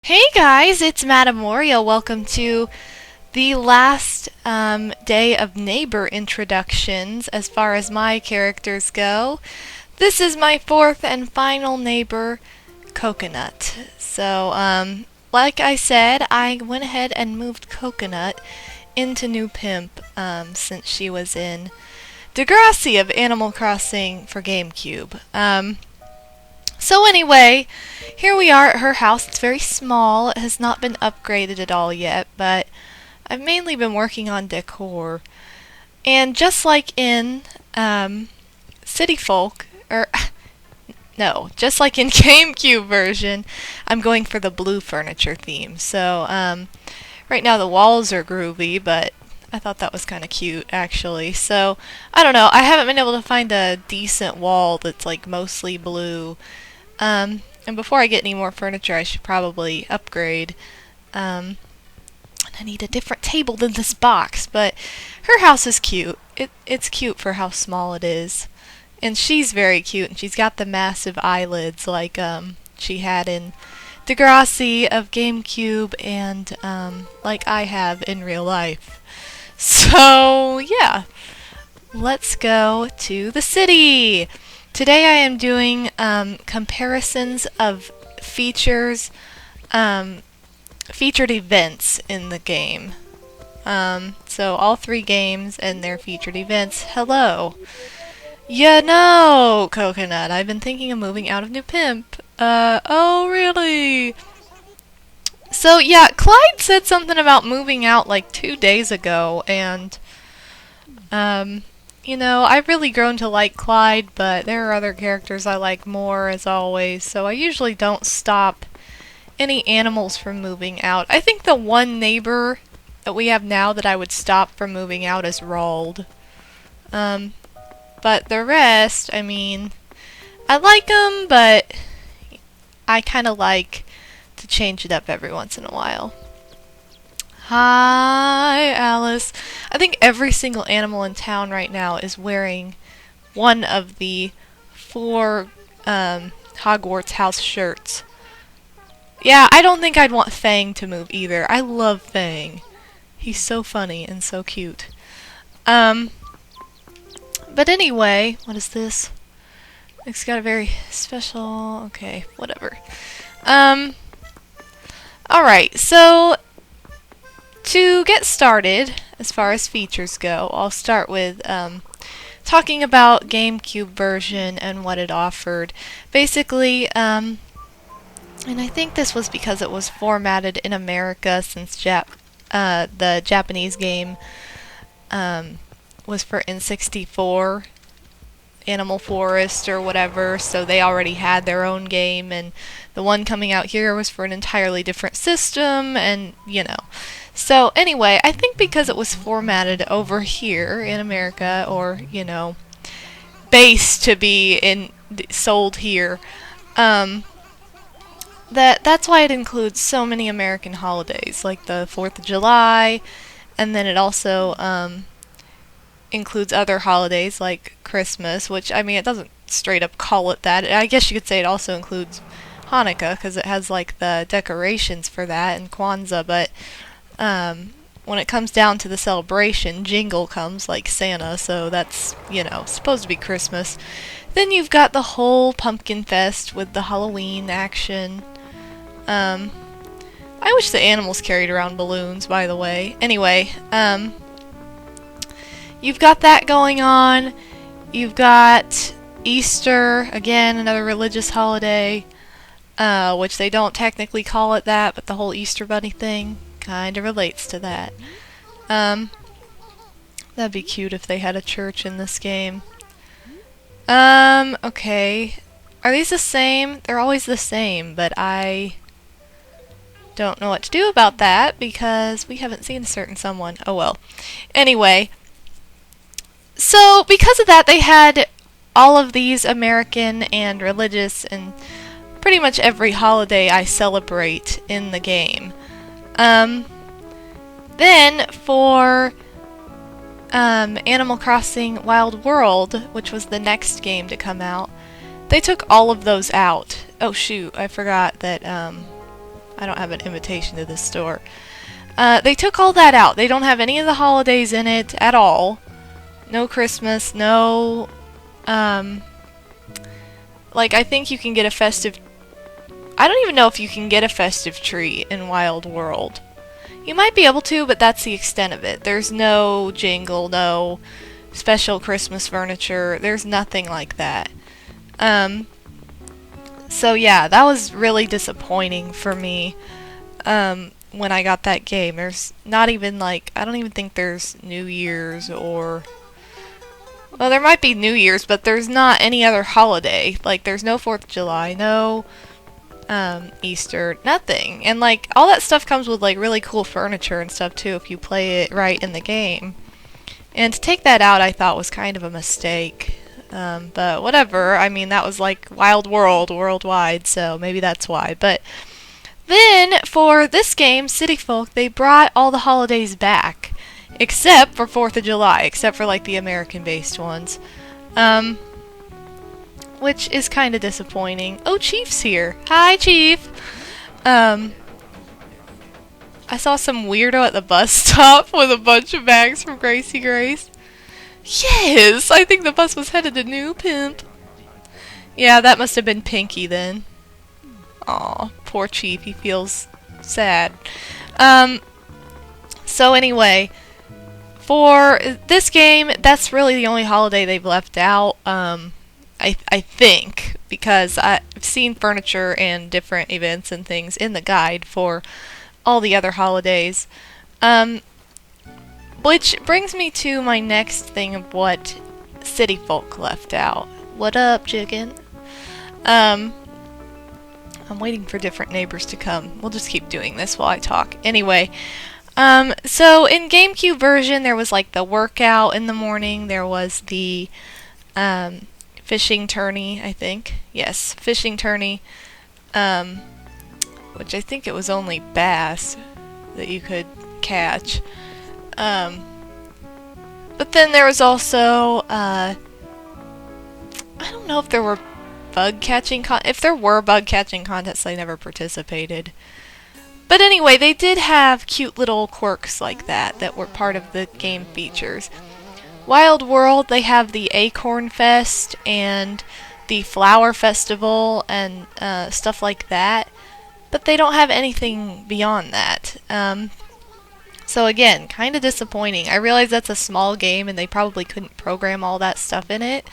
Hey guys, it's MadameWario. Welcome to the last day of neighbor introductions as far as my characters go. This is my fourth and final neighbor, Coconut. So, like I said, I went ahead and moved Coconut into New Pimp since she was in Degrassi of Animal Crossing for GameCube. So anyway, here we are at her house. It's very small. It has not been upgraded at all yet, but I've mainly been working on decor. And just like in City Folk, or no, just like in GameCube version, I'm going for the blue furniture theme. So right now the walls are groovy, but I thought that was kind of cute, actually. So, I don't know. I haven't been able to find a decent wall that's, like, mostly blue. And before I get any more furniture, I should probably upgrade. I need a different table than this box, but her house is cute. It's cute for how small it is. And she's very cute, and she's got the massive eyelids like she had in Degrassi of GameCube and like I have in real life. So, yeah. Let's go to the city! Today I am doing comparisons of featured events in the game. So all three games and their featured events. Hello! You know, Coconut, I've been thinking of moving out of New Pimp. Oh really? So yeah, Clyde said something about moving out like 2 days ago, and you know, I've really grown to like Clyde, but there are other characters I like more, as always, so I usually don't stop any animals from moving out. I think the one neighbor that we have now that I would stop from moving out is Roald. But the rest, I mean, I like them, but I kind of like to change it up every once in a while. Hi, Alice. I think every single animal in town right now is wearing one of the 4 Hogwarts house shirts. Yeah, I don't think I'd want Fang to move either. I love Fang. He's so funny and so cute. But anyway, what is this? It's got a very special... Okay, whatever. Alright, so to get started, as far as features go, I'll start with talking about GameCube version and what it offered. Basically, and I think this was because it was formatted in America since the Japanese game was for N64, Animal Forest or whatever, so they already had their own game, and the one coming out here was for an entirely different system, and you know. So anyway, I think because it was formatted over here in America, or you know, based to be sold here, that's why it includes so many American holidays, like the 4th of July, and then it also includes other holidays like Christmas, which, I mean, it doesn't straight up call it that. I guess you could say it also includes Hanukkah, because it has, like, the decorations for that, and Kwanzaa, but when it comes down to the celebration, Jingle comes like Santa, so that's, you know, supposed to be Christmas. Then you've got the whole Pumpkin Fest with the Halloween action. I wish the animals carried around balloons, by the way. Anyway, you've got that going on. You've got Easter, again, another religious holiday, which they don't technically call it that, but the whole Easter Bunny thing kind of relates to that. That'd be cute if they had a church in this game. Okay. Are these the same? They're always the same, but I don't know what to do about that because we haven't seen a certain someone. Oh well. Anyway, so because of that, they had all of these American and religious and pretty much every holiday I celebrate in the game. Then for Animal Crossing Wild World, which was the next game to come out, they took all of those out. Oh shoot, I forgot that I don't have an invitation to this store. They took all that out. They don't have any of the holidays in it at all. No Christmas, no, like, I think you can get a festive... I don't even know if you can get a festive tree in Wild World. You might be able to, but that's the extent of it. There's no jingle, no special Christmas furniture. There's nothing like that. So yeah, that was really disappointing for me when I got that game. There's not even, like, I don't even think there's New Year's or... Well, there might be New Year's, but there's not any other holiday. Like, there's no 4th of July, no Easter, nothing. And, like, all that stuff comes with, like, really cool furniture and stuff, too, if you play it right in the game. And to take that out, I thought was kind of a mistake. But whatever. I mean, that was, like, Wild World, worldwide, so maybe that's why. But then, for this game, City Folk, they brought all the holidays back. Except for 4th of July, except for, like, the American-based ones. Which is kind of disappointing. Oh, Chief's here. Hi, Chief! I saw some weirdo at the bus stop with a bunch of bags from Gracie Grace. Yes! I think the bus was headed to New Pimp. Yeah, that must have been Pinky then. Aw, poor Chief. He feels sad. So anyway... For this game, that's really the only holiday they've left out, I think, because I've seen furniture and different events and things in the guide for all the other holidays. Which brings me to my next thing of what City Folk left out. What up, chicken? I'm waiting for different neighbors to come. We'll just keep doing this while I talk. Anyway... So in GameCube version, there was like the workout in the morning, there was the, fishing tourney, I think. Yes, fishing tourney, which I think it was only bass that you could catch. But then there was also, I don't know if there were bug catching if there were bug catching contests, I never participated. But anyway, they did have cute little quirks like that were part of the game features. Wild World, they have the Acorn Fest and the Flower Festival and stuff like that. But they don't have anything beyond that. So again, kind of disappointing. I realize that's a small game and they probably couldn't program all that stuff in it.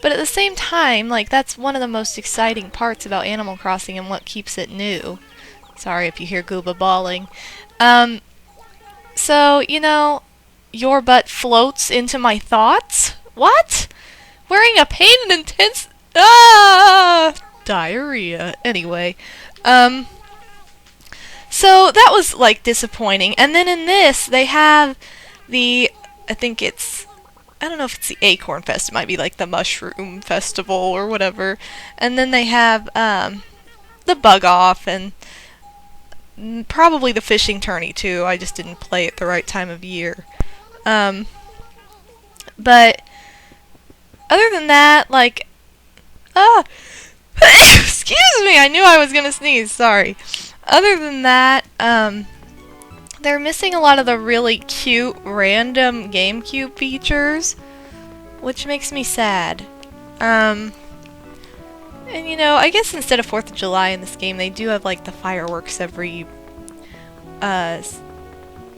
But at the same time, like, that's one of the most exciting parts about Animal Crossing and what keeps it new. Sorry if you hear Gooba bawling. So, you know, your butt floats into my thoughts? What? Wearing a pain and intense... diarrhea. Anyway, so that was, like, disappointing. And then in this, they have the... I think it's... I don't know if it's the Acorn Fest. It might be, like, the Mushroom Festival or whatever. And then they have, the Bug Off and... probably the fishing tourney too. I just didn't play at the right time of year. But other than that, like, excuse me, I knew I was gonna sneeze. Sorry. Other than that, they're missing a lot of the really cute random GameCube features, which makes me sad. And, you know, I guess instead of 4th of July in this game, they do have, like, the fireworks every,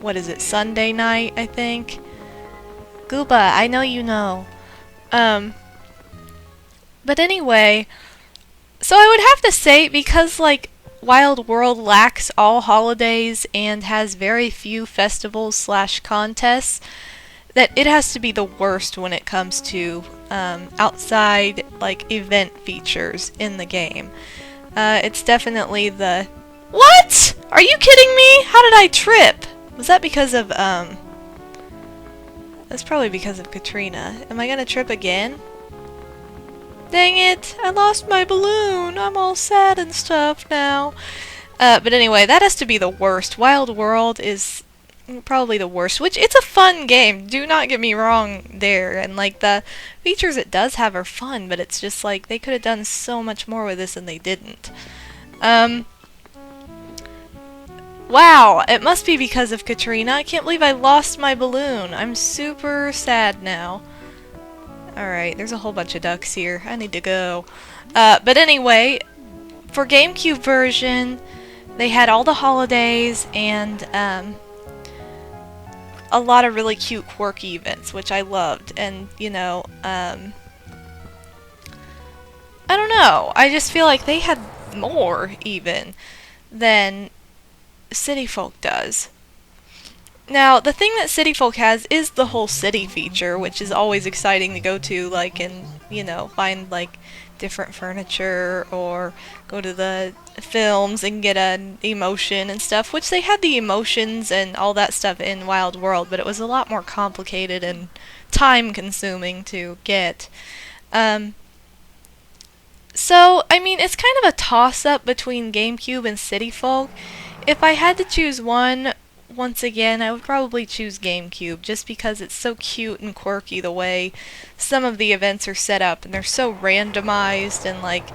what is it, Sunday night, I think? Gooba, I know you know. But anyway, so I would have to say, because, like, Wild World lacks all holidays and has very few festivals/contests, that it has to be the worst when it comes to outside, like, event features in the game. It's definitely the... What? Are you kidding me? How did I trip? Was that because of, That's probably because of Katrina. Am I gonna trip again? Dang it! I lost my balloon! I'm all sad and stuff now. But anyway, that has to be the worst. Wild World is... probably the worst, which it's a fun game, do not get me wrong there, and like the features it does have are fun, but it's just like they could have done so much more with this and they didn't. Wow, it must be because of Katrina. I can't believe I lost my balloon. I'm super sad now. Alright, there's a whole bunch of ducks here. I need to go. But anyway, for GameCube version, they had all the holidays and a lot of really cute, quirky events, which I loved. And, you know, I don't know. I just feel like they had more, even, than City Folk does. Now, the thing that City Folk has is the whole city feature, which is always exciting to go to, like, and, you know, find, like, different furniture, or go to the films and get an emotion and stuff, which they had the emotions and all that stuff in Wild World, but it was a lot more complicated and time-consuming to get. So, I mean, it's kind of a toss-up between GameCube and City Folk. If I had to choose one, once again, I would probably choose GameCube, just because it's so cute and quirky the way some of the events are set up, and they're so randomized, and, like,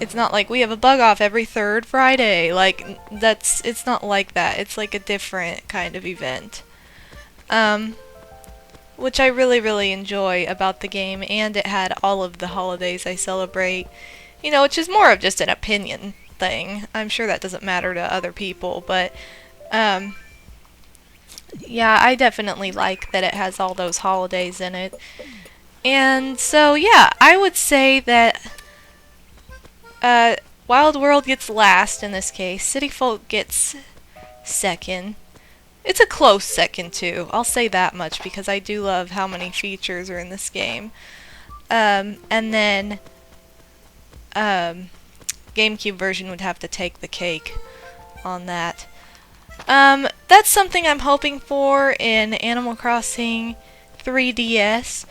it's not like we have a bug off every third Friday. Like, it's not like that. It's like a different kind of event. Which I really, really enjoy about the game, and it had all of the holidays I celebrate, you know, which is more of just an opinion thing. I'm sure that doesn't matter to other people, but, yeah, I definitely like that it has all those holidays in it. And so, yeah, I would say that Wild World gets last in this case. City Folk gets second. It's a close second, too. I'll say that much, because I do love how many features are in this game. And then GameCube version would have to take the cake on that. That's something I'm hoping for in Animal Crossing 3DS,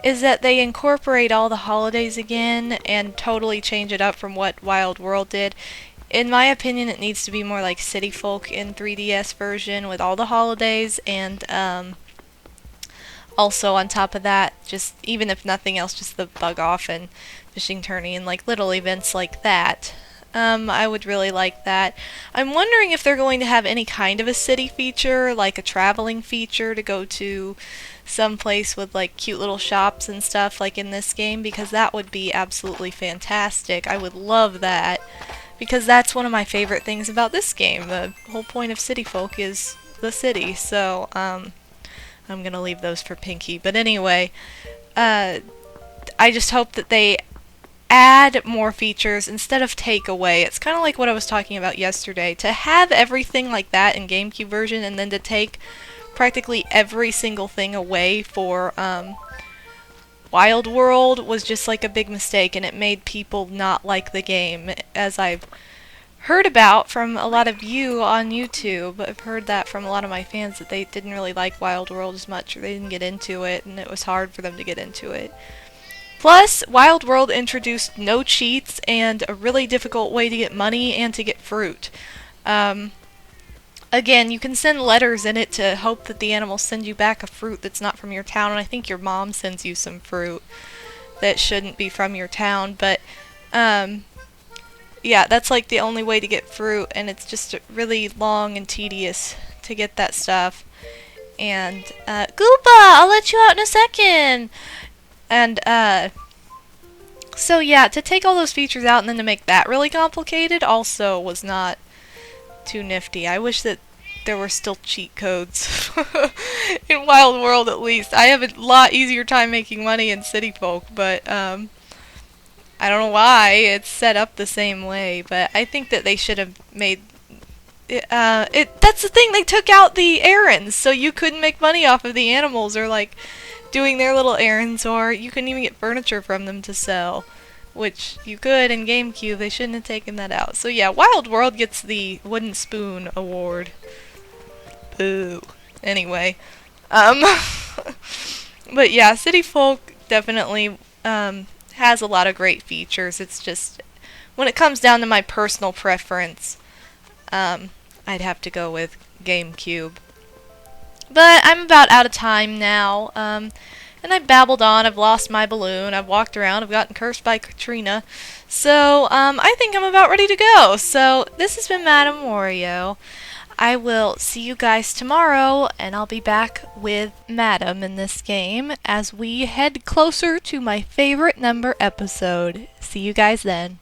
is that they incorporate all the holidays again and totally change it up from what Wild World did. In my opinion, it needs to be more like City Folk in 3DS version with all the holidays, and also on top of that, just even if nothing else, just the bug off and fishing tourney and like little events like that. I would really like that. I'm wondering if they're going to have any kind of a city feature, like a traveling feature to go to some place with like cute little shops and stuff like in this game, because that would be absolutely fantastic. I would love that, because that's one of my favorite things about this game. The whole point of City Folk is the city, so I'm gonna leave those for Pinky. But anyway, I just hope that they add more features instead of take away. It's kind of like what I was talking about yesterday. To have everything like that in GameCube version, and then to take practically every single thing away for Wild World was just like a big mistake, and it made people not like the game, as I've heard about from a lot of you on YouTube. I've heard that from a lot of my fans, that they didn't really like Wild World as much, or they didn't get into it, and it was hard for them to get into it. Plus, Wild World introduced no cheats and a really difficult way to get money and to get fruit. Again, you can send letters in it to hope that the animals send you back a fruit that's not from your town, and I think your mom sends you some fruit that shouldn't be from your town, but yeah, that's like the only way to get fruit, and it's just really long and tedious to get that stuff. And Goopa, I'll let you out in a second. And so yeah, to take all those features out and then to make that really complicated also was not too nifty. I wish that there were still cheat codes in Wild World, at least. I have a lot easier time making money in City Folk, but I don't know why it's set up the same way, but I think that they should have made that's the thing, they took out the errands, so you couldn't make money off of the animals, or like doing their little errands, or you couldn't even get furniture from them to sell, which you could in GameCube. They shouldn't have taken that out. So yeah, Wild World gets the wooden spoon award. Boo. Anyway, but yeah, City Folk definitely has a lot of great features. It's just, when it comes down to my personal preference, I'd have to go with GameCube. But I'm about out of time now, and I've babbled on, I've lost my balloon, I've walked around, I've gotten cursed by Katrina, so I think I'm about ready to go. So this has been MadameWario. I will see you guys tomorrow, and I'll be back with Madam in this game as we head closer to my favorite number episode. See you guys then.